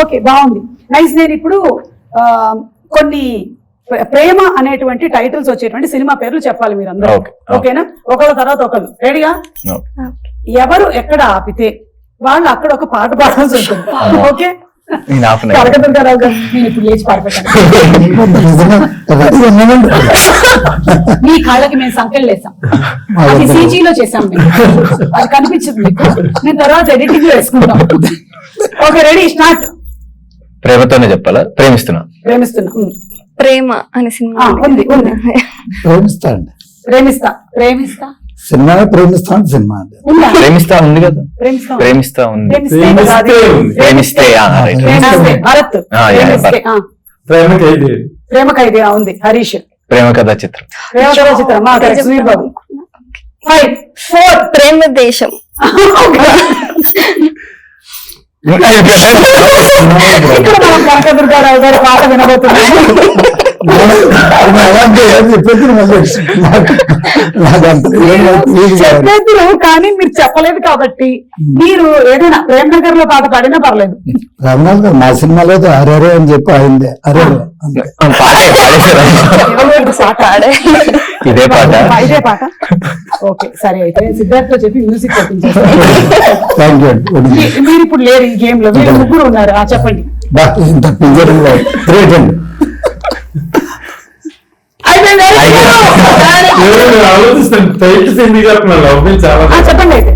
Okay, బాగుంది, nice. నేను ఇప్పుడు కొన్ని ప్రేమ అనేటువంటి టైటిల్స్ వచ్చేటువంటి సినిమా పేర్లు చెప్పాలి మీరు అందరూ. ఓకేనా? ఒకళ్ళ తర్వాత ఒకళ్ళు. రెడీగా? ఎవరు ఎక్కడ ఆపితే వాళ్ళు అక్కడ ఒక పాట పాడాల్సి ఉంటుంది. ఓకే, కనకదుర్గారావు గారు నేను ఇప్పుడు లేచి పాడిపెట్టాను. మీ కాళ్ళకి మేము సంఖ్యలు వేసాం, అది సీజీలో చేసాం, అది కనిపించింది మీకు, నేను తర్వాత ఎడిటింగ్ లో వేసుకుంటాం. Okay, ready, start. ప్రేమతోనే చెప్పాలా? ప్రేమిస్తున్నా. ప్రేమ అనే సినిమా ఉంది. ప్రేమిస్తా అండి. ప్రేమిస్తా సినిమా ప్రేమిస్తా సినిమా అండి. ప్రేమిస్తా ఉంది కదా, ప్రేమిస్తా ఉంది. ప్రేమిస్తే భరత్. ప్రేమ ఖైదీ ఉంది. హరీష్. ప్రేమ కథా చిత్రం. సుధీర్ బాబు. 5, 4. ప్రేమ దేశం. ఇక్కడ మనం కనకదుర్గారావు గారి పాట వినబోతున్నాము. చెప్పేద్దరు కానీ మీరు చెప్పలేదు కాబట్టి మీరు ఏదైనా ప్రేమ్ నగర్ లో పాట పాడినా పర్లేదు. రామనాథ్ మా సినిమాలో అరే అని చెప్పి అయిందే అరే ఇదే పాట. ఓకే, సరే, అయితే సిద్ధార్థ్ చెప్పి మ్యూజిక్ పెట్టించేస్తాను. మీరు ఇప్పుడు లేరు ఈ గేమ్ లో, మీరు ముగ్గురు ఉన్నారు. చెప్పండి. చెప్పండి అయితే.